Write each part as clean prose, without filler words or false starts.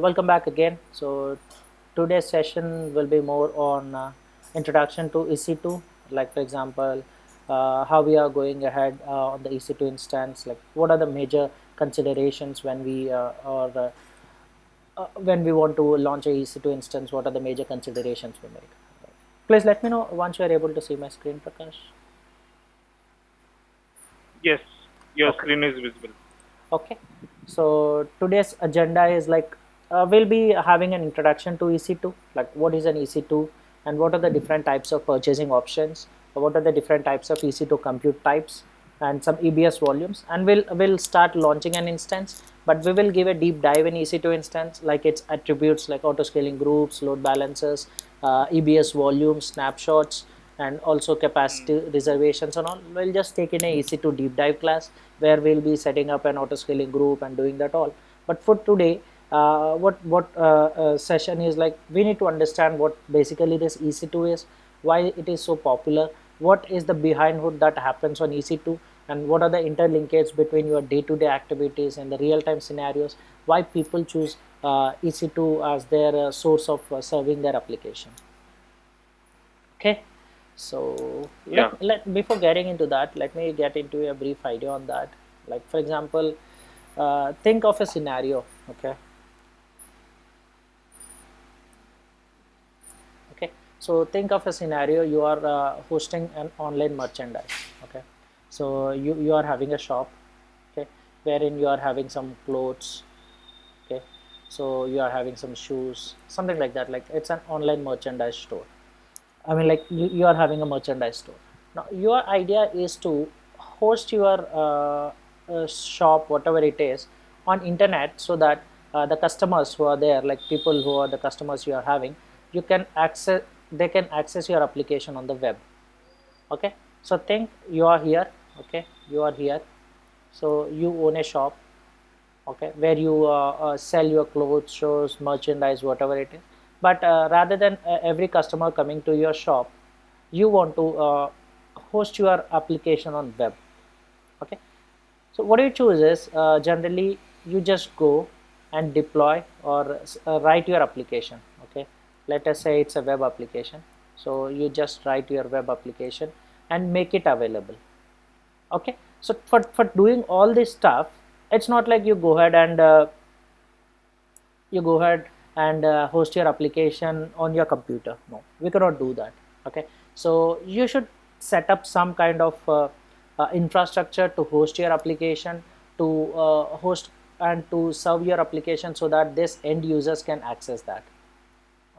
welcome back again. So today's session will be more on introduction to EC2, like for example, how we are going ahead on the EC2 instance, like what are the major considerations when when we want to launch a EC2 instance, what are the major considerations we make. Please let me know once you are able to see my screen, Prakash. Yes, your Okay. screen is visible. Okay, so today's agenda is like we'll be having an introduction to EC2, like what is an EC2 and what are the different types of purchasing options, what are the different types of EC2 compute types, and some EBS volumes, and we'll start launching an instance, but we will give a deep dive in EC2 instance, like its attributes like auto scaling groups, load balancers, EBS volumes, snapshots, and also capacity Mm. reservations and all. We'll just take in a EC2 deep dive class where we'll be setting up an auto scaling group and doing that all. But for today, what session is like, we need to understand what basically this EC2 is, why it is so popular, what is the behind hood that happens on EC2, and what are the interlinkages between your day-to-day activities and the real-time scenarios, why people choose EC2 as their source of serving their application. Okay, so Yeah. let before getting into that, let me get into a brief idea on that. Like for example, think of a scenario. Okay, so think of a scenario, you are hosting an online merchandise. Okay, so you are having a shop, okay, wherein you are having some clothes. Okay, so you are having some shoes, something like that, like it's an online merchandise store. I mean, like you are having a merchandise store. Now, your idea is to host your shop, whatever it is, on internet, so that the customers who are there, like people who are the customers you are having, you can access, they can access your application on the web. Okay, so think you are here. Okay, you are here. So you own a shop, okay, where you sell your clothes, shoes, merchandise, whatever it is. But rather than every customer coming to your shop, you want to host your application on web. Okay, so what you choose is generally you just go and deploy or write your application. Okay, let us say it's a web application, so you just write your web application and make it available. Okay, so for doing all this stuff, it's not like you go ahead and host your application on your computer. No, we cannot do that. Okay, so you should set up some kind of infrastructure to host your application, to host and to serve your application so that this end users can access that.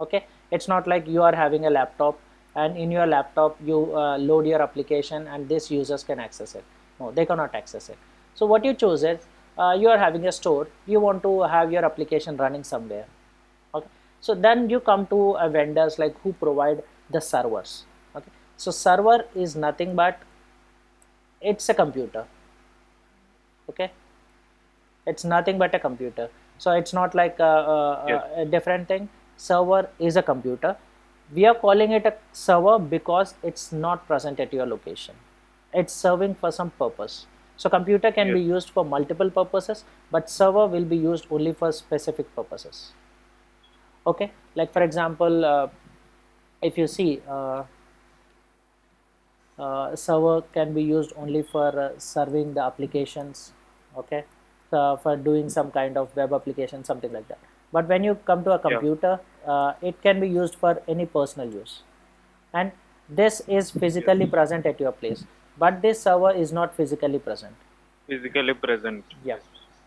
Okay, it's not like you are having a laptop and in your laptop you load your application and this users can access it. No, they cannot access it. So what you choose is, you are having a store, you want to have your application running somewhere. Okay, so then you come to vendors like who provide the servers. Okay, so server is nothing but it's a computer. Okay, it's nothing but a computer, so it's not like Yes. a different thing. Server is a computer. We are calling it a server because it's not present at your location, it's serving for some purpose. So computer can Yes. be used for multiple purposes, but server will be used only for specific purposes. Okay, like for example, if you see, server can be used only for serving the applications. Okay, for doing some kind of web application, something like that. But when you come to a Yeah. computer, it can be used for any personal use, and this is Yes. physically present at your place, but this server is not physically present. Physically present. Yeah. Yes.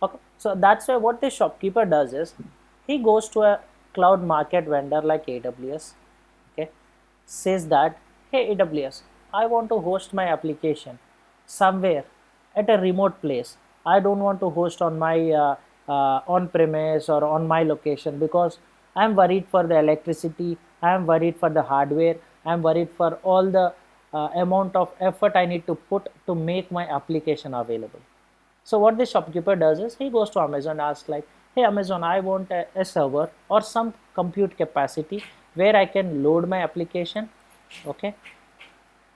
Okay, so that's why what the shopkeeper does is he goes to a cloud market vendor like AWS. Okay, says that, hey AWS, I want to host my application somewhere at a remote place. I don't want to host on my on premise or on my location because I'm worried for the electricity, I'm worried for the hardware, I'm worried for all the amount of effort I need to put to make my application available. So what the shopkeeper does is he goes to Amazon and asks like, hey Amazon, I want a server or some compute capacity where I can load my application. Okay,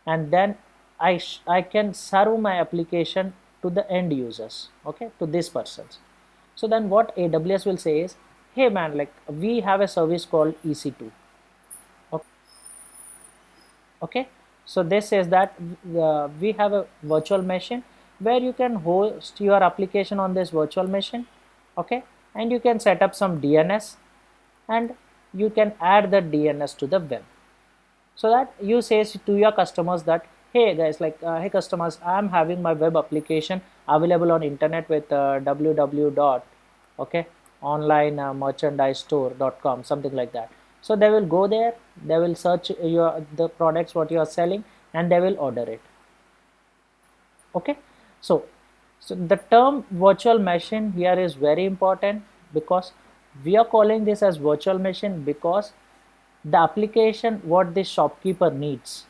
and then I can serve my application to the end users. Okay, to these persons. So then what AWS will say is, hey man, like we have a service called EC2. Okay, so this says that we have a virtual machine where you can host your application on this virtual machine. Okay, and you can set up some DNS, and you can add the DNS to the web, so that you say to your customers that, hey guys, like hey customers, I'm having my web application available on internet with www dot, okay, online merchandise store.com, something like that. So they will go there, they will search your the products what you are selling, and they will order it. Okay, so the term virtual machine here is very important, because we are calling this as virtual machine because the application what the shopkeeper needs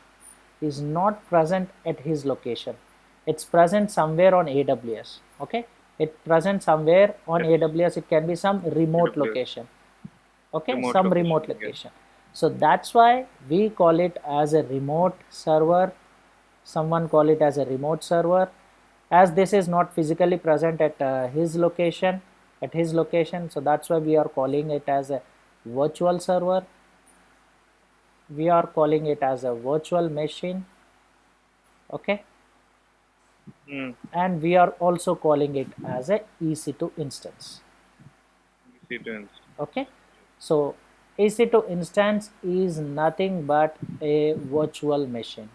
is not present at his location. It's present somewhere on AWS. Okay, it present somewhere on Yes. AWS. It can be some remote AWS. location. Okay, Remote some location. remote Yes. location. So that's why we call it as a remote server. Someone call it as a remote server, as this is not physically present at his location, so that's why we are calling it as a virtual server. We are calling it as a virtual machine. Okay, Mm. and we are also calling it as a EC2 instance. EC2. Okay, so EC2 instance is nothing but a virtual machine.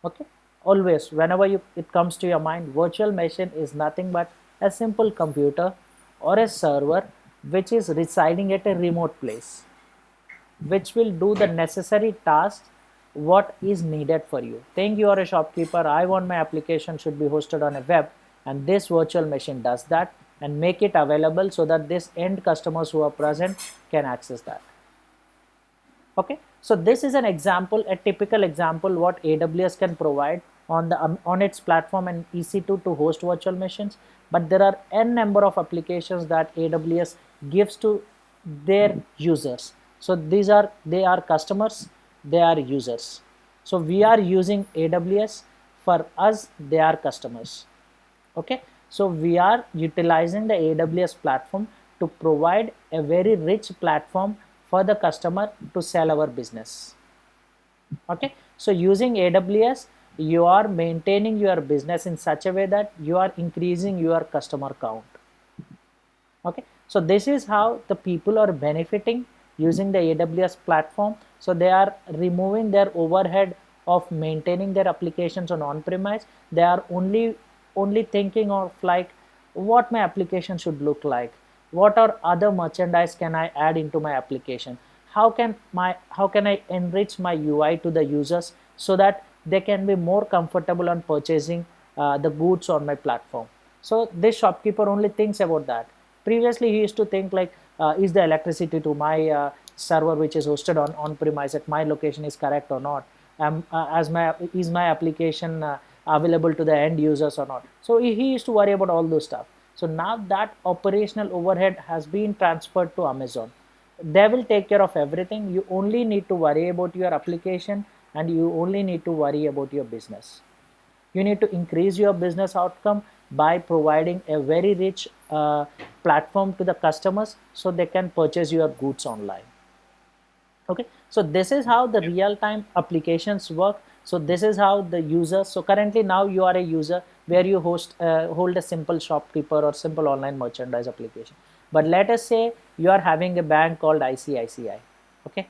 Okay, always whenever it comes to your mind, virtual machine is nothing but a simple computer or a server which is residing at a remote place, which will do the necessary tasks what is needed for you. Think you are a shopkeeper, I want my application should be hosted on a web, and this virtual machine does that and make it available so that this end customers who are present can access that. Okay, so this is an example, a typical example what AWS can provide on the on its platform and EC2 to host virtual machines. But there are n number of applications that AWS gives to their users. So they are customers, they are users. So we are using AWS, for us they are customers. Okay, so we are utilizing the AWS platform to provide a very rich platform for the customer to sell our business. Okay, so using AWS, you are maintaining your business in such a way that you are increasing your customer count. Okay, so this is how the people are benefiting using the AWS platform. So they are removing their overhead of maintaining their applications on on-premise. They are only thinking of like what my application should look like, what are other merchandise can I add into my application, how can I enrich my UI to the users so that they can be more comfortable on purchasing the goods on my platform. So this shopkeeper only thinks about that. Previously he used to think like, is the electricity to my server which is hosted on premise at my location is correct or not, as my is my application available to the end users or not. So he used to worry about all those stuff. So now that operational overhead has been transferred to Amazon, they will take care of everything. You only need to worry about your application, and you only need to worry about your business. You need to increase your business outcome by providing a very rich platform to the customers so they can purchase your goods online. Okay, so this is how the Yes. real-time applications work. So this is how the users, so currently now you are a user where you hold a simple shopkeeper or simple online merchandise application. But let us say you are having a bank called ICICI. Okay,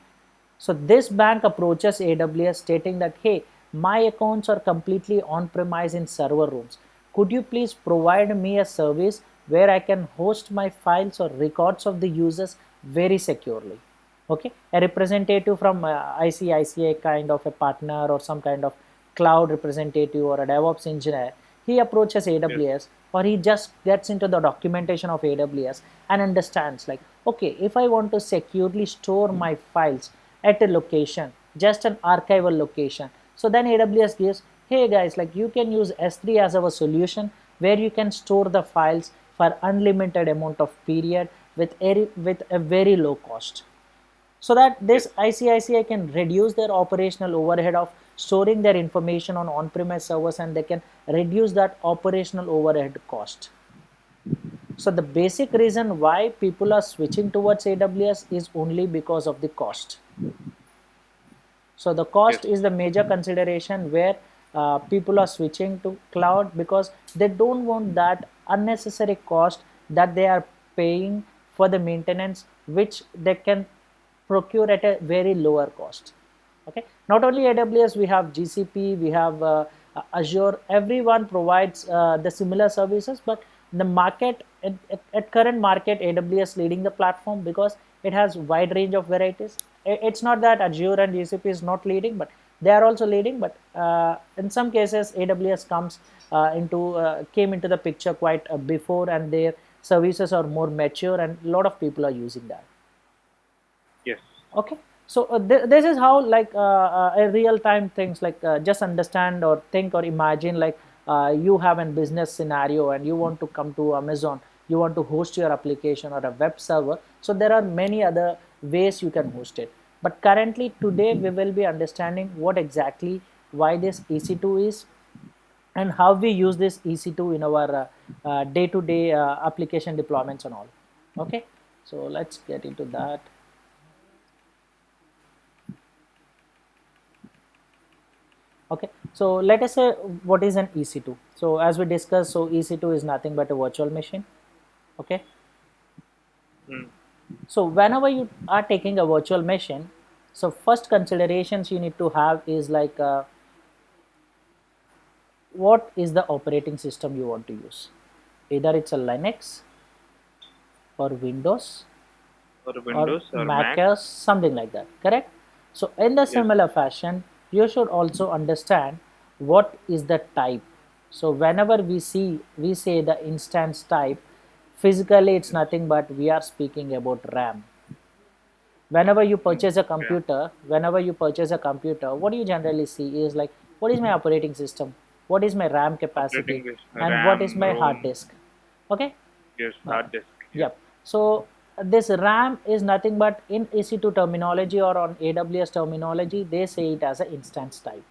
so this bank approaches AWS stating that, hey, my accounts are completely on-premise in server rooms. Could you please provide me a service where I can host my files or records of the users very securely? Okay, a representative from ICICI, kind of a partner or some kind of cloud representative or a DevOps engineer, he approaches Yes. AWS, or he just gets into the documentation of AWS and understands like, okay, if I want to securely store my files at a location, just an archival location, so then AWS gives, hey guys, like you can use S3 as our solution where you can store the files for unlimited amount of period with a very low cost, so that Yes. this ICICI can reduce their operational overhead of storing their information on on-premise servers, and they can reduce that operational overhead cost. So the basic reason why people are switching towards AWS is only because of the cost. So the Yes. cost is the major consideration where people are switching to cloud because they don't want that unnecessary cost that they are paying for the maintenance, which they can procure at a very lower cost. Okay, not only AWS, we have GCP, we have Azure. Everyone provides the similar services, but the market at current market, AWS leading the platform because it has wide range of varieties. It's not that Azure and GCP is not leading, but they are also leading. But in some cases, AWS comes came into the picture quite before, and their services are more mature, and a lot of people are using that. Yes. Okay, so this is how like a real time things like just understand or think or imagine like you have a business scenario and you want to come to Amazon, you want to host your application or a web server. So there are many other ways you can host it, but currently today we will be understanding what exactly why this EC2 is and how we use this EC2 in our day-to-day application deployments and all. Okay, so let's get into that. Okay, so let us say what is an EC2. So as we discussed, so EC2 is nothing but a virtual machine. Okay, Mm. so whenever you are taking a virtual machine, so first considerations you need to have is like what is the operating system you want to use. Either it's a Linux or Windows Or or Windows or Mac Mac. OS, something like that, correct? So in the Yes. similar fashion, you should also understand what is the type. So whenever we say the instance type, physically it's Yes. nothing but we are speaking about RAM. Whenever you Mm. purchase a Yeah. computer, what you generally see is like what is my operating system, what is my RAM capacity, Operating with and what is RAM, my hard ROM. disk. Okay. Yes. uh, Hard disk. Yes. yep. So this RAM is nothing but in EC2 terminology or on AWS terminology, they say it as an instance type.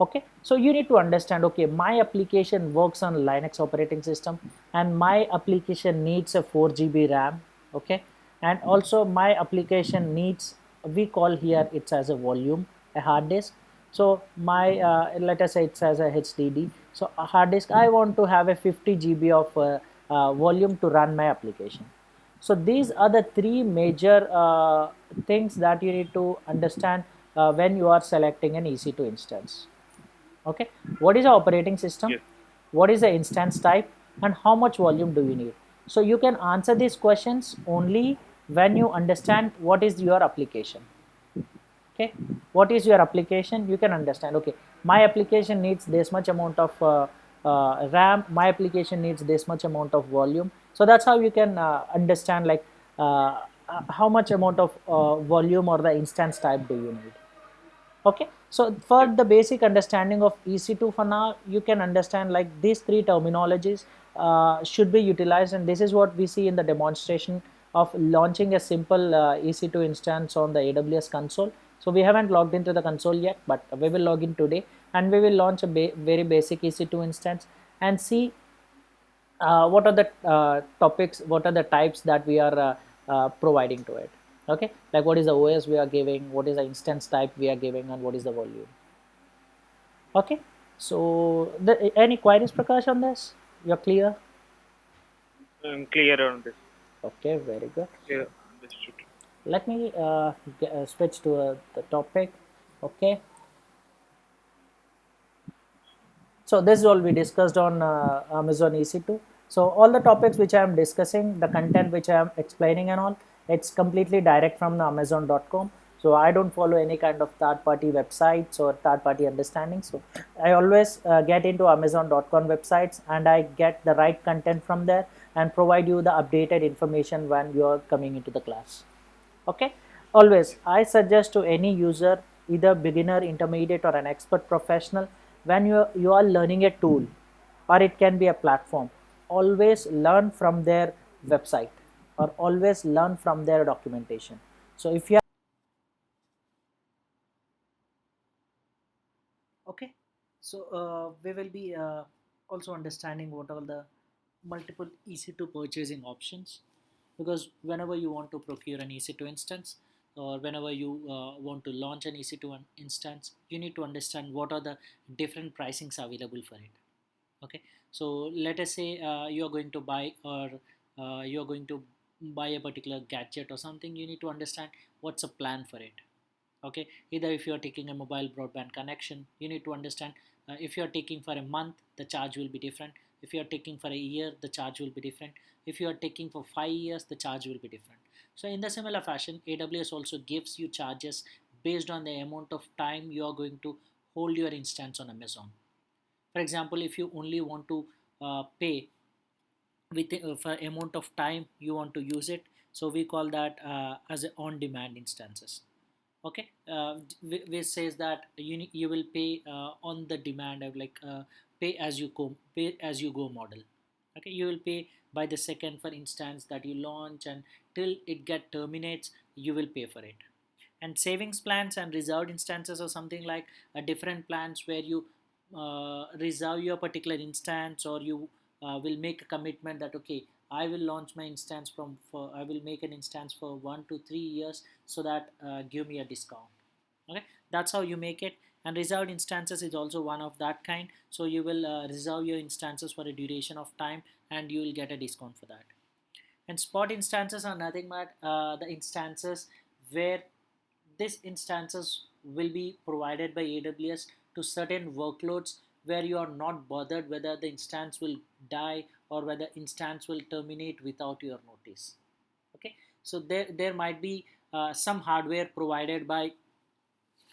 Okay, so you need to understand, okay, my application works on Linux operating system and my application needs a 4 GB RAM. Okay, and also my application needs, we call here it's as a volume, a hard disk. So my let us say it's as a HDD. So a hard disk, I want to have a 50 GB of volume to run my application. So these are the three major things that you need to understand when you are selecting an EC2 instance. Okay, what is the operating system, Yes. what is the instance type, and how much volume do you need. So you can answer these questions only when you understand what is your application. Okay, what is your application, you can understand, okay, my application needs this much amount of RAM, my application needs this much amount of volume. So that's how you can understand like how much amount of volume or the instance type do you need. Okay, so for Yes. the basic understanding of EC2 for now, you can understand like these three terminologies should be utilized, and this is what we see in the demonstration of launching a simple EC2 instance on the AWS console. So we haven't logged into the console yet, but we will log in today and we will launch a very basic EC2 instance and see what are the topics, what are the types that we are providing to it. Okay, like what is the OS we are giving, what is the instance type we are giving, and what is the volume. Okay, so any queries, Prakash, on this? You're clear? Clear on this. Okay, very good. Yeah. Understood. Let me switch to the topic. Okay, so this is all we discussed on Amazon EC2. So all the topics which I am discussing, the content which I am explaining and all, it's completely direct from the Amazon.com. So I don't follow any kind of third-party websites or third-party understanding. So I always get into Amazon.com websites and I get the right content from there and provide you the updated information when you are coming into the class. Okay, always I suggest to any user, either beginner, intermediate, or an expert professional, when you are learning a tool or it can be a platform, always learn from their website or always learn from their documentation. So if you are okay, so we will be also understanding what all the multiple EC2 purchasing options, because whenever you want to procure an EC2 instance, or whenever you want to launch an EC2 instance, you need to understand what are the different pricings available for it. Okay, so let us say you are going to buy, or you are going to buy a particular gadget or something. You need to understand what's a plan for it. Okay, either if you are taking a mobile broadband connection, you need to understand, if you are taking for a month, the charge will be different. If you are taking for a year, the charge will be different. If you are taking for 5 years, the charge will be different. So in the similar fashion, AWS also gives you charges based on the amount of time you are going to hold your instance on Amazon. For example, if you only want to pay with for amount of time you want to use it, so we call that as a on demand instances. Okay, which says that you will pay on the demand of, like, pay as you go model. Okay, you will pay by the second, for instance, that you launch, and till it get terminates you will pay for it. And savings plans and reserved instances, or something like different plans where you reserve your particular instance, or you will make a commitment that, okay, I will launch my instance for I will make an instance for 1 to 3 years, so that give me a discount. Okay, that's how you make it. And reserved instances is also one of that kind, so you will reserve your instances for a duration of time, and you will get a discount for that. And spot instances are nothing but the instances where these instances will be provided by AWS to certain workloads, where you are not bothered whether the instance will die or whether instance will terminate without your notice. Okay, so there might be some hardware provided by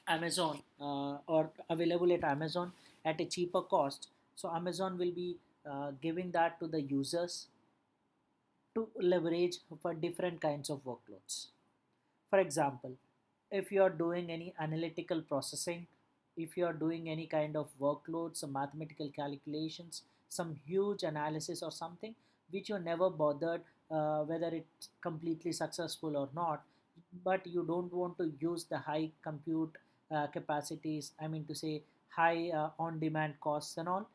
Amazon, or available at Amazon at a cheaper cost. So Amazon will be giving that to the users to leverage for different kinds of workloads. For example, if you are doing any analytical processing, if you are doing any kind of workload, some mathematical calculations, some huge analysis or something which you never bothered whether it's completely successful or not, but you don't want to use the high compute capacities, I mean to say high on demand costs and all,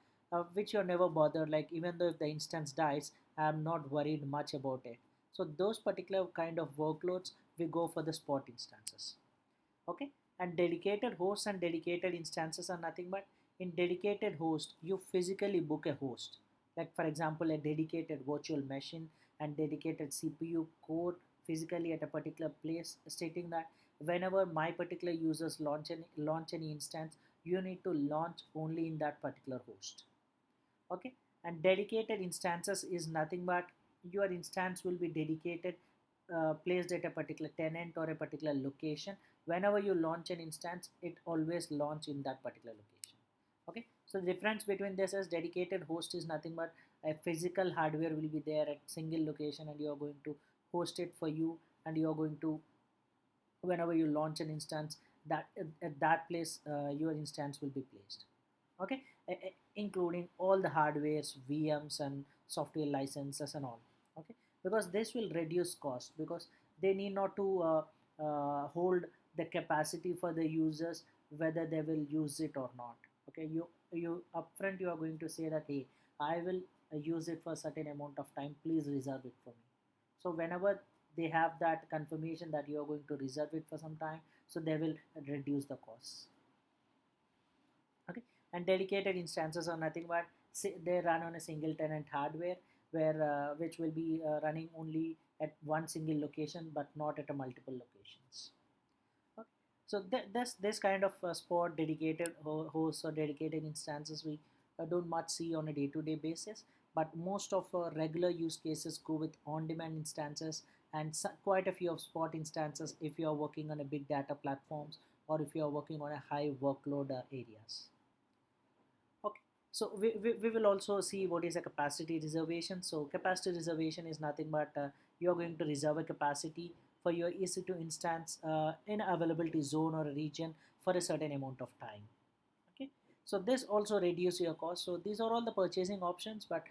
which you're never bothered, like even though if the instance dies, I'm not worried much about it. So those particular kind of workloads, we go for the spot instances. Okay, and dedicated hosts and dedicated instances are nothing but, in dedicated host you physically book a host, like for example a dedicated virtual machine and dedicated CPU core physically at a particular place, stating that whenever my particular users launch any instance, you need to launch only in that particular host. Okay, and dedicated instances is nothing but, your instance will be dedicated, placed at a particular tenant or a particular location. Whenever you launch an instance, it always launch in that particular location. Okay, so the difference between this is, dedicated host is nothing but a physical hardware will be there at single location, and you are going to host it for you, and you are going to, whenever you launch an instance, that at that place your instance will be placed. Okay, including all the hardwares, VMs and software licenses and all. Okay, because this will reduce cost, because they need not to hold the capacity for the users whether they will use it or not. Okay, you upfront you are going to say that, hey, I will use it for a certain amount of time, please reserve it for me. So whenever they have that confirmation that you are going to reserve it for some time, so they will reduce the costs. Okay, and dedicated instances are nothing but, they run on a single tenant hardware, where which will be running only at one single location but not at a multiple locations. Okay. So this kind of spot dedicated hosts or dedicated instances we don't much see on a day-to-day basis, but most of regular use cases go with on-demand instances, and quite a few of spot instances if you are working on a big data platforms, or if you are working on a high workload areas. Okay, so we will also see what is a capacity reservation. So capacity reservation is nothing but you're going to reserve a capacity for your EC2 instance in a availability zone or a region for a certain amount of time. Okay, so this also reduce your cost. So these are all the purchasing options, but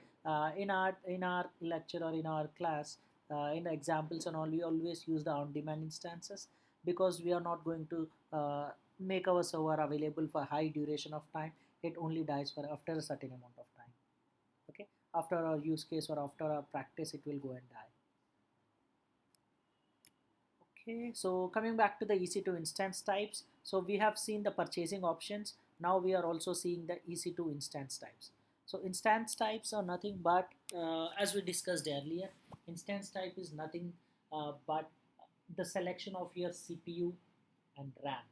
in our lecture or in our class, in the examples and all, we always use the on-demand instances, because we are not going to make our server available for high duration of time. It only dies for after a certain amount of time. Okay, After a use case or after a practice, it will go and die. Okay, so coming back to the EC2 instance types, so we have seen the purchasing options. Now we are also seeing the EC2 instance types. So instance types are nothing but, as we discussed earlier, instance type is nothing but the selection of your CPU and RAM.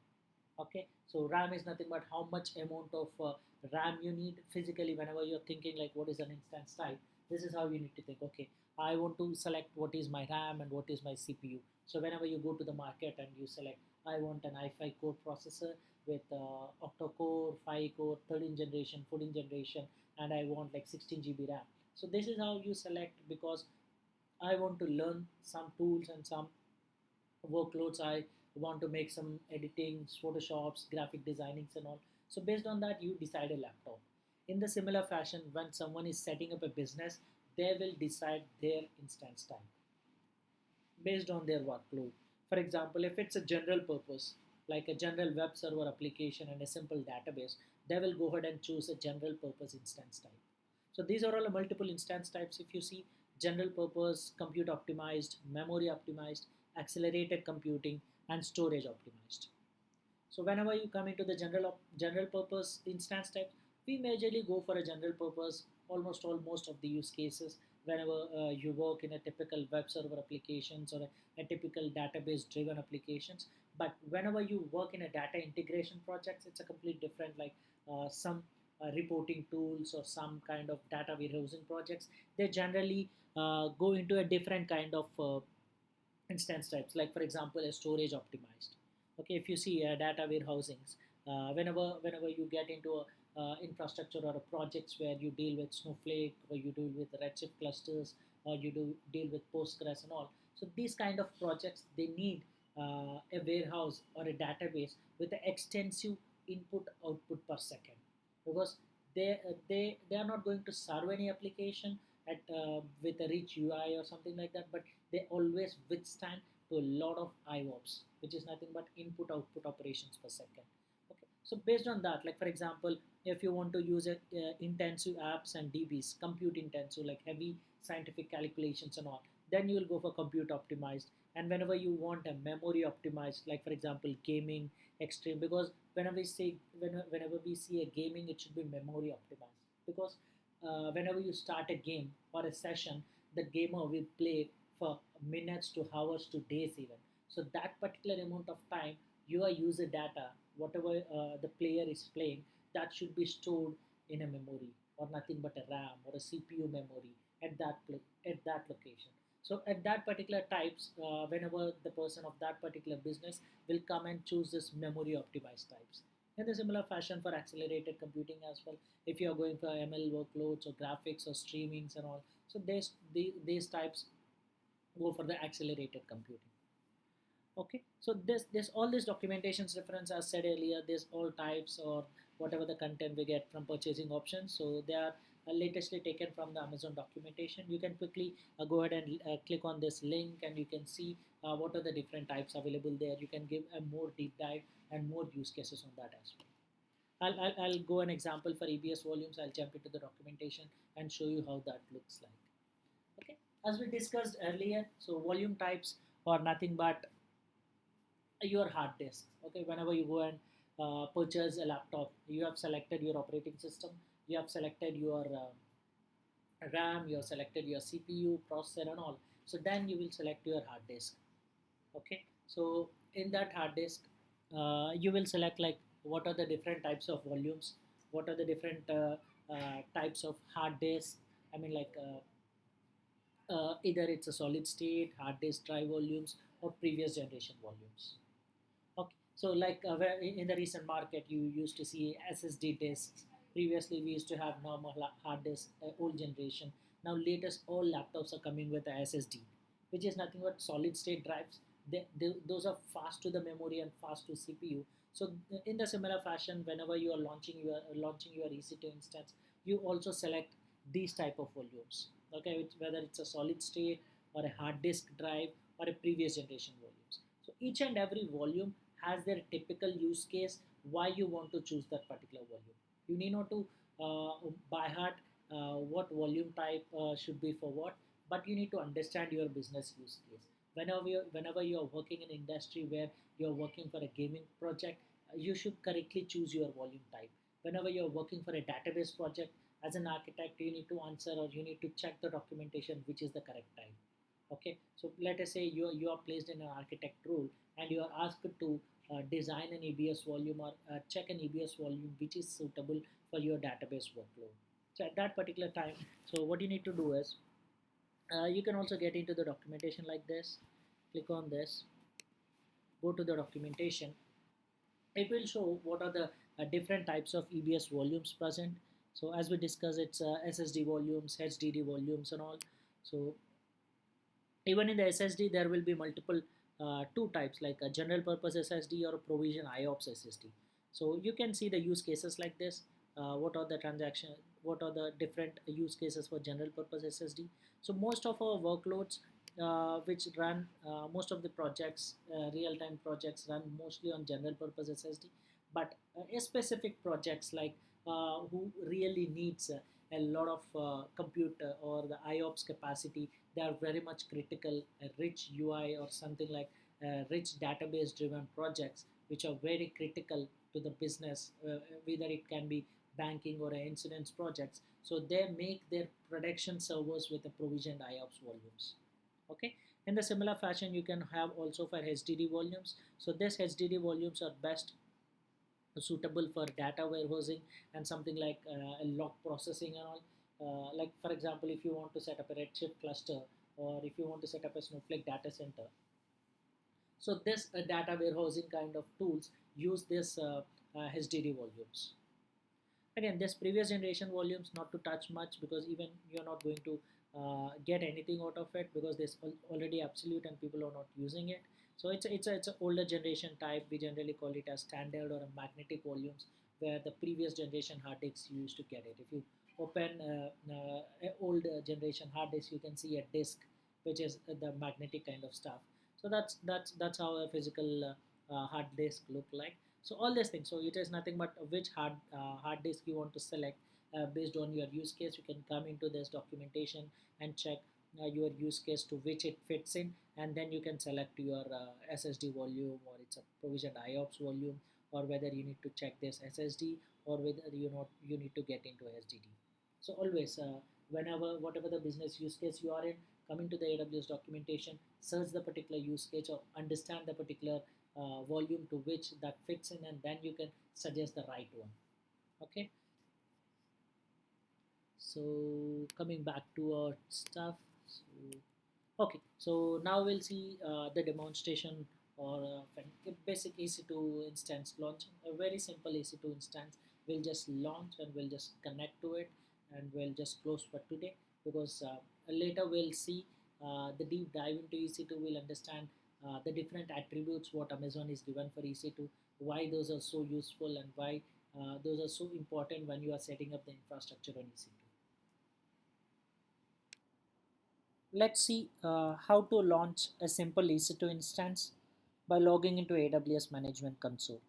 Okay, so RAM is nothing but how much amount of RAM you need physically. Whenever you're thinking like what is an instance type, this is how you need to think. Okay, I want to select what is my RAM and what is my CPU. So whenever you go to the market and you select, I want an i5 core processor with octa core, 5 core, 13 generation, 14 generation, and I want like 16 GB RAM. So this is how you select, because I want to learn some tools and some workloads. I want to make some editings, photoshops, graphic designings and all. So based on that, you decide a laptop. In the similar fashion, when someone is setting up a business, they will decide their instance type based on their workload. For example, if it's a general purpose, like a general web server application and a simple database, they will go ahead and choose a general purpose instance type. So these are all multiple instance types. If you see, general purpose, compute optimized, memory optimized, accelerated computing, and storage optimized. So whenever you come into the general purpose instance types, we majorly go for a general purpose. Almost all most of the use cases, whenever you work in a typical web server applications or a typical database driven applications. But whenever you work in a data integration projects, it's a complete different, like some reporting tools or some kind of data warehousing projects. They generally go into a different kind of instance types, like for example a storage optimized. Okay, if you see data warehousings, whenever you get into a infrastructure or a projects where you deal with Snowflake or you deal with Redshift clusters or you do deal with Postgres and all. So these kind of projects, they need a warehouse or a database with an extensive input output per second, because they are not going to serve any application at with a rich UI or something like that, but they always withstand to a lot of IOPS, which is nothing but input output operations per second. Okay, so based on that, like for example, if you want to use a, intensive apps and DBs, compute intensive, like heavy scientific calculations and all, then you will go for compute optimized. And whenever you want a memory optimized, like for example gaming extreme, because whenever we see a gaming, it should be memory optimized, because whenever you start a game or a session, the gamer will play for minutes to hours to days even. So that particular amount of time, your user data, whatever the player is playing, that should be stored in a memory or nothing but a RAM or a CPU memory at at that location. So at that particular types, whenever the person of that particular business will come and choose this memory optimized types. In the similar fashion for accelerated computing as well, if you are going for ML workloads or graphics or streamings and all, so these types go for the accelerated computing. Okay, so this all this documentations reference, as said earlier, there's all types or whatever the content we get from purchasing options. So they are latestly taken from the Amazon documentation. You can quickly go ahead and click on this link and you can see what are the different types available there. You can give a more deep dive and more use cases on that as well. I'll go an example for EBS volumes. I'll jump into the documentation and show you how that looks like. Okay, as we discussed earlier, so volume types are nothing but your hard disk. Okay, whenever you go and purchase a laptop, you have selected your operating system, you have selected your RAM, you have selected your CPU, processor, and all. So then you will select your hard disk. Okay, so in that hard disk, you will select like what are the different types of volumes, what are the different types of hard disk. I mean, like either it's a solid state, hard disk drive volumes, or previous generation volumes. Okay, so like where in the recent market, you used to see SSD disks. Previously, we used to have normal hard disk, old generation. Now, latest all laptops are coming with a SSD, which is nothing but solid state drives. Those are fast to the memory and fast to CPU. So, in the similar fashion, whenever you are launching your EC2 instance, you also select these type of volumes. Okay, whether it's a solid state or a hard disk drive or a previous generation volumes. So each and every volume has their typical use case why you want to choose that particular volume. You need not to by heart what volume type should be for what, but you need to understand your business use case. Whenever you're working in industry where you're working for a gaming project, you should correctly choose your volume type. Whenever you're working for a database project, as an architect, you need to answer or you need to check the documentation which is the correct type. Okay, so let us say you are placed in an architect role and you are asked to design an EBS volume or check an EBS volume which is suitable for your database workload. So at that particular time, so what you need to do is you can also get into the documentation like this. Click on this, go to the documentation. It will show what are the different types of EBS volumes present. So as we discussed, it's SSD volumes, HDD volumes and all. So even in the SSD there will be multiple two types, like a general purpose SSD or a provision IOPS SSD. So you can see the use cases like this. What are the different use cases for general purpose SSD? So most of our workloads which run most of the projects, real-time projects run mostly on general purpose SSD, but specific projects like who really needs a lot of compute or the IOPS capacity, they are very much critical. A rich UI or something like rich database driven projects which are very critical to the business, whether it can be banking or insurance projects. So they make their production servers with the provisioned IOPS volumes. Okay, in the similar fashion you can have also for HDD volumes. So this HDD volumes are best suitable for data warehousing and something like log processing and all. Like for example, if you want to set up a Redshift cluster or if you want to set up a Snowflake data center, so this data warehousing kind of tools use this HDD volumes. Again, this previous generation volumes not to touch much, because even you're not going to get anything out of it, because this already absolute and people are not using it. So it's a older generation type. We generally call it as standard or a magnetic volumes, where the previous generation hard disks you used to get it. If you open a old generation hard disk, you can see a disk which is the magnetic kind of stuff. So that's how a physical hard disk look like. So all these things, so it is nothing but which hard disk you want to select. Based on your use case, you can come into this documentation and check your use case to which it fits in, and then you can select your SSD volume, or it's a provisioned IOPS volume, or whether you need to check this SSD, or whether you need to get into HDD. So always whenever whatever the business use case you are in, come into the AWS documentation, search the particular use case or understand the particular volume to which that fits in, and then you can suggest the right one. Okay, so coming back to our stuff. So, okay, so now we'll see the demonstration or a basic EC2 instance launch. A very simple EC2 instance. We'll just launch and we'll just connect to it, and we'll just close for today, because later we'll see the deep dive into EC2. We'll understand the different attributes what Amazon is given for EC2, why those are so useful, and why those are so important when you are setting up the infrastructure on EC2. Let's see how to launch a simple EC2 instance by logging into AWS Management Console.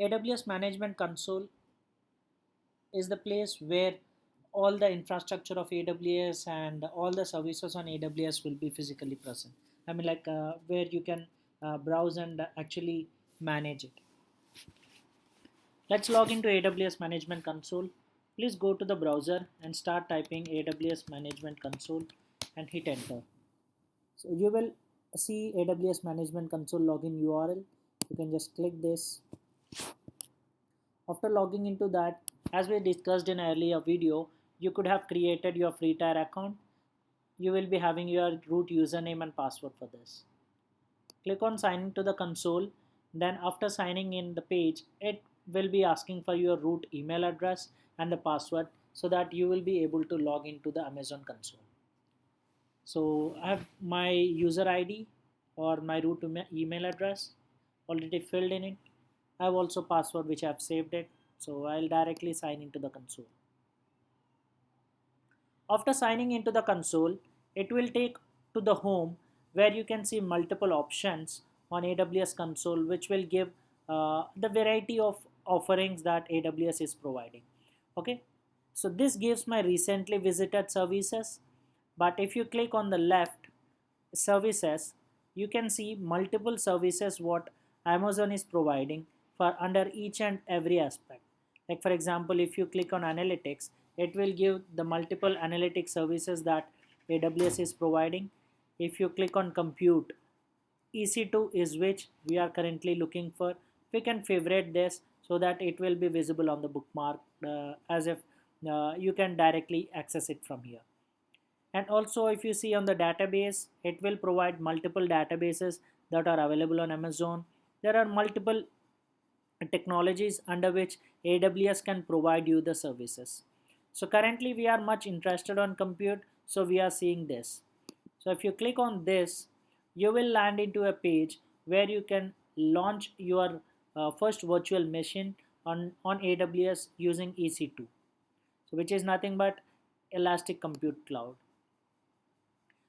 AWS Management Console is the place where all the infrastructure of AWS and all the services on AWS will be physically present. I mean, like where you can browse and actually manage it. Let's log into AWS Management Console. Please go to the browser and start typing AWS Management Console and hit enter. So you will see AWS Management Console login URL. You can just click this. After logging into that, as we discussed in earlier video, you could have created your free tier account. You will be having your root username and password for this. Click on sign into the console. Then after signing in the page, it will be asking for your root email address and the password, so that you will be able to log into the Amazon console. So I have my user ID or my root email address already filled in it. I have also password which I have saved it. So I'll directly sign into the console. After signing into the console, it will take to the home, where you can see multiple options on AWS console, which will give the variety of offerings that AWS is providing. Okay, So this gives my recently visited services. But if you click on the left services, you can see multiple services what Amazon is providing for under each and every aspect. Like for example, if you click on analytics, it will give the multiple analytic services that AWS is providing. If you click on compute, EC2 is which we are currently looking for. We can favorite this so that it will be visible on the bookmark, as if you can directly access it from here. And also if you see on the database, it will provide multiple databases that are available on Amazon. There are multiple technologies under which AWS can provide you the services. So currently we are much interested on compute, so we are seeing this. So if you click on this, you will land into a page where you can launch your first virtual machine on AWS using EC2, so which is nothing but Elastic Compute Cloud.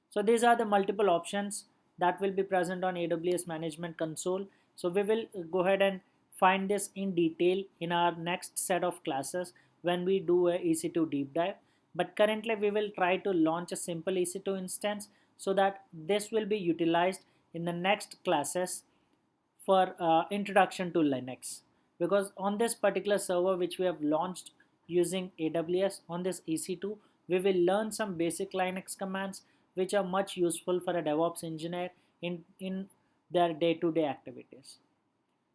So these are the multiple options that will be present on AWS Management Console. So we will go ahead and find this in detail in our next set of classes when we do a EC2 deep dive. But currently we will try to launch a simple EC2 instance so that this will be utilized in the next classes for introduction to Linux, because on this particular server which we have launched using AWS on this EC2, we will learn some basic Linux commands which are much useful for a DevOps engineer in their day-to-day activities.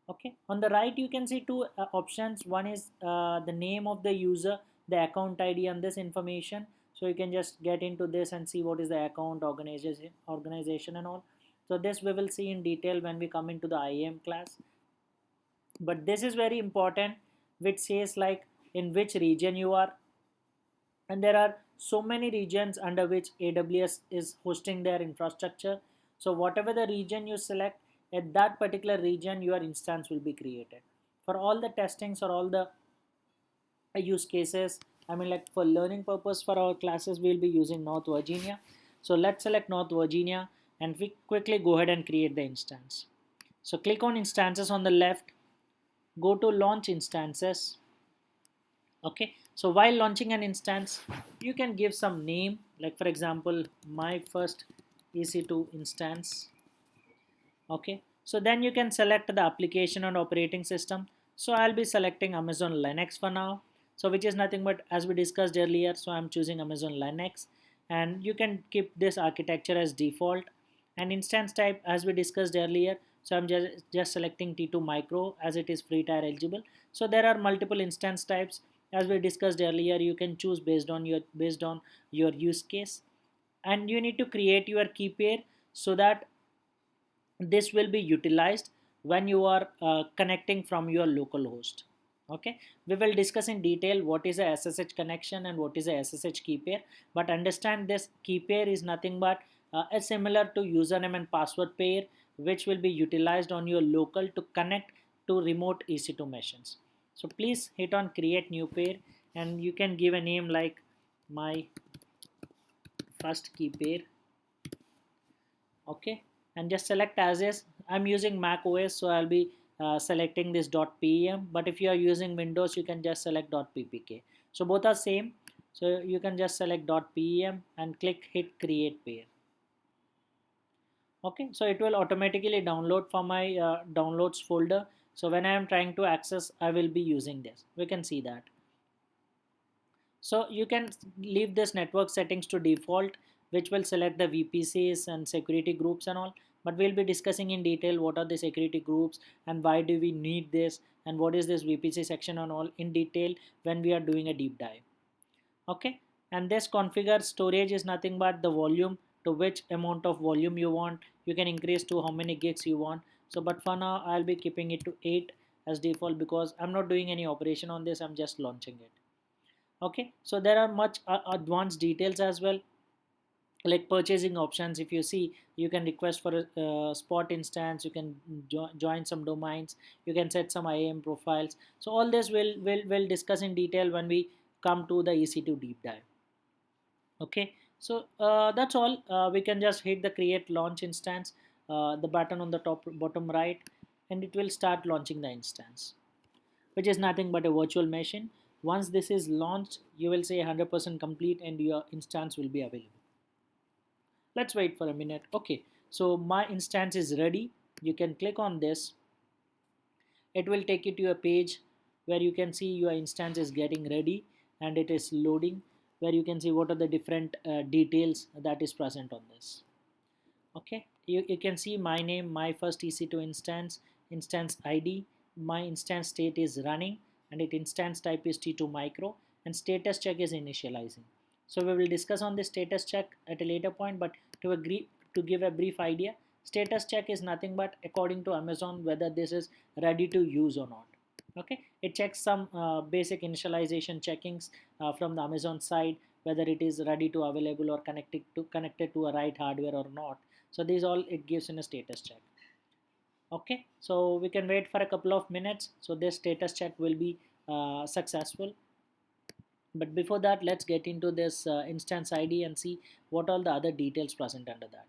Okay, on the right you can see two options. One is the name of the user, the account ID, and this information. So you can just get into this and see what is the account, organization and all. So this we will see in detail when we come into the IAM class. But this is very important, which says like in which region you are, and there are so many regions under which AWS is hosting their infrastructure. So whatever the region you select, at that particular region your instance will be created. For all the testings or all the use cases, I mean like for learning purpose for our classes we'll be using North Virginia. So let's select North Virginia and we quickly go ahead and create the instance. So click on instances on the left, go to launch instances. Okay, so while launching an instance you can give some name, like for example my first EC2 instance. Okay, so then you can select the application and operating system. So I'll be selecting Amazon Linux for now, so which is nothing but as we discussed earlier, so I'm choosing Amazon Linux. And you can keep this architecture as default. And instance type as we discussed earlier, so I'm just selecting T2 micro as it is free tier eligible. So there are multiple instance types as we discussed earlier. You can choose based on your use case, and you need to create your key pair so that this will be utilized when you are connecting from your local host. Okay, we will discuss in detail what is a SSH connection and what is a SSH key pair, but understand this key pair is nothing but a similar to username and password pair which will be utilized on your local to connect to remote EC2 machines. So please hit on create new pair and you can give a name like my first key pair. Okay, and just select as is. I'm using Mac OS, so I'll be selecting this .pem, but if you are using Windows you can just select .ppk. So both are same, so you can just select .pem and click hit create pair. Okay, so it will automatically download from my downloads folder. So when I am trying to access, I will be using this. We can see that. So you can leave this network settings to default, which will select the VPCs and security groups and all. But we'll be discussing in detail what are the security groups and why do we need this and what is this VPC section and all in detail when we are doing a deep dive. Okay, and this configure storage is nothing but the volume, to which amount of volume you want. You can increase to how many gigs you want. So but for now I'll be keeping it to 8 as default because I'm not doing any operation on this, I'm just launching it. Okay, so there are much advanced details as well, like purchasing options. If you see, you can request for a spot instance, you can join some domains, you can set some IAM profiles. So all this will discuss in detail when we come to the EC2 deep dive. Okay, so that's all. We can just hit the create launch instance, the button on the top bottom right, and it will start launching the instance, which is nothing but a virtual machine Once this is launched, you will say 100% complete and your instance will be available. Let's wait for a minute. Okay, so my instance is ready. You can click on this. It will take you to a page where you can see your instance is getting ready and it is loading, where you can see what are the different details that is present on this. Okay, you can see my name, my first EC2 instance ID, my instance state is running, and it instance type is T2 micro, and status check is initializing. So we will discuss on the status check at a later point, but to give a brief idea, status check is nothing but according to Amazon whether this is ready to use or not. Okay, it checks some basic initialization checkings from the Amazon side, whether it is ready to available or connected to a right hardware or not. So these all it gives in a status check. Okay, so we can wait for a couple of minutes, so this status check will be successful. But before that, let's get into this instance ID and see what all the other details present under that.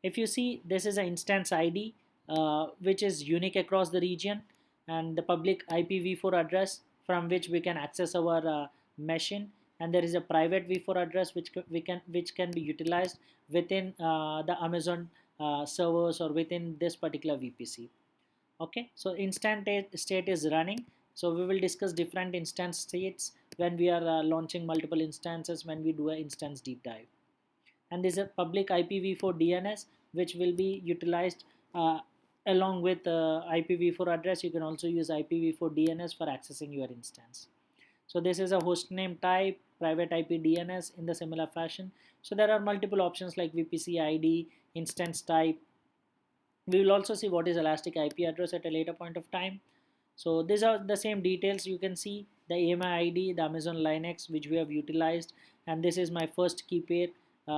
If you see, this is an instance ID which is unique across the region, and the public IPv4 address from which we can access our machine, and there is a private v4 address which can be utilized within the Amazon servers or within this particular VPC. Okay, so state is running. So we will discuss different instance states when we are launching multiple instances, when we do an instance deep dive. And this is a public IPv4 DNS which will be utilized along with IPv4 address. You can also use IPv4 DNS for accessing your instance. So this is a hostname type, private IP DNS in the similar fashion. So there are multiple options like VPC ID, instance type. We will also see what is elastic IP address at a later point of time. So these are the same details. You can see the AMI ID, the Amazon Linux which we have utilized, and this is my first key pair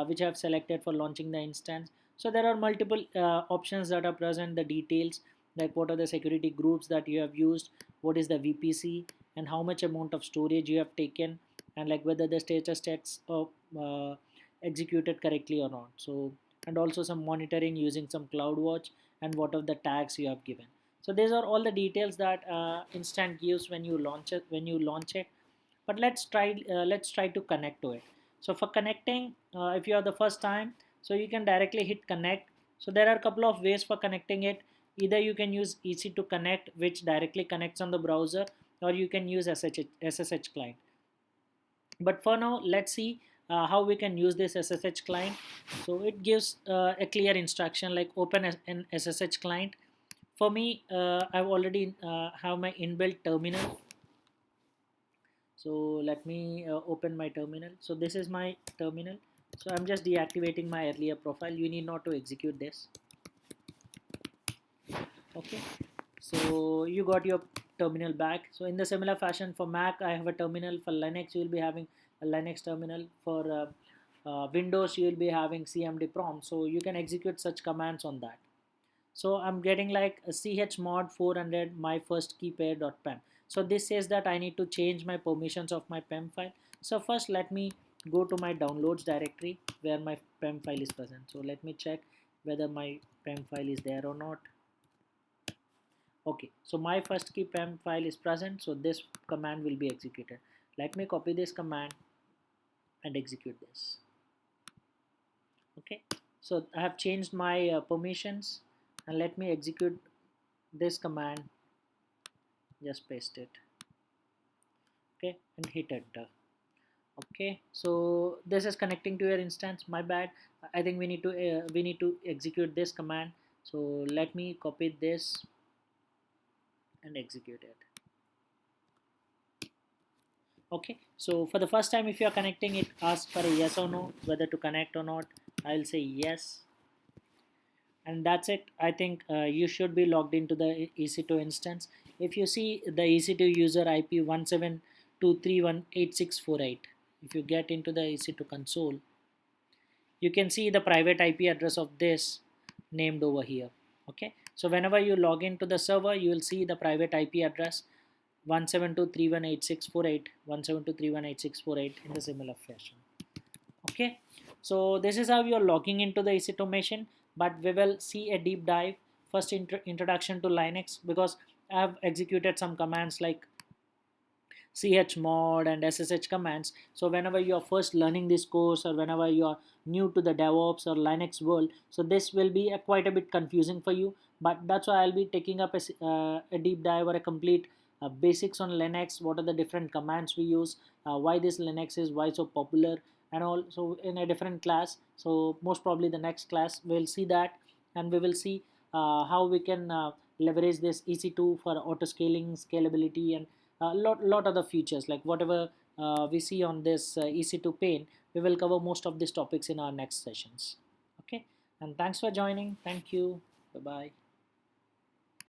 which I have selected for launching the instance. So there are multiple options that are present, the details like what are the security groups that you have used, what is the VPC, and how much amount of storage you have taken, and like whether the status checks are executed correctly or not. So, and also some monitoring using some CloudWatch, and what are the tags you have given. So these are all the details that instant gives when you launch it. But let's try to connect to it. So for connecting, if you are the first time, so you can directly hit connect. So there are a couple of ways for connecting it. Either you can use EC2 connect, which directly connects on the browser, or you can use SSH client. But for now, let's see how we can use this SSH client. So it gives a clear instruction like open an SSH client. For me, I've already have my inbuilt terminal. So let me open my terminal. So this is my terminal. So I'm just deactivating my earlier profile. You need not to execute this. Okay, so you got your terminal back. So in the similar fashion, for Mac I have a terminal. For Linux you will be having a Linux terminal. For Windows you will be having cmd prompt, so you can execute such commands on that. So I'm getting like a chmod 400 my first key pair.pem. So this says that I need to change my permissions of my PEM file. So first let me go to my downloads directory where my PEM file is present. So let me check whether my PEM file is there or not. Okay, so my first key PEM file is present, so this command will be executed. Let me copy this command and execute this. Okay, so I have changed my permissions, and let me execute this command. Just paste it. Okay, and hit enter. Okay, so this is connecting to your instance. My bad. I think we need to execute this command. So let me copy this and execute it. Okay, so for the first time, if you are connecting, it asks for a yes or no, whether to connect or not. I'll say yes, and that's it. I think you should be logged into the EC2 instance. If you see the EC2 user IP 172.318.648, if you get into the EC2 console, you can see the private IP address of this named over here. Okay, so whenever you log into the server, you will see the private IP address 172.318.648, 172.318.648 in the similar fashion. Okay, so this is how you are logging into the EC2 machine, but we will see a deep dive. First, introduction to Linux, because I have executed some commands like chmod and ssh commands. So whenever you are first learning this course, or whenever you are new to the DevOps or Linux world, so this will be quite a bit confusing for you. But that's why I'll be taking up a deep dive or a complete basics on Linux. What are the different commands we use, why this Linux is why so popular, and also in a different class. So most probably the next class we'll see that, and we will see how we can leverage this EC2 for auto scaling, scalability, and a lot other features, like whatever we see on this EC2 pane. We will cover most of these topics in our next sessions. Okay, and thanks for joining. Thank you. Bye bye.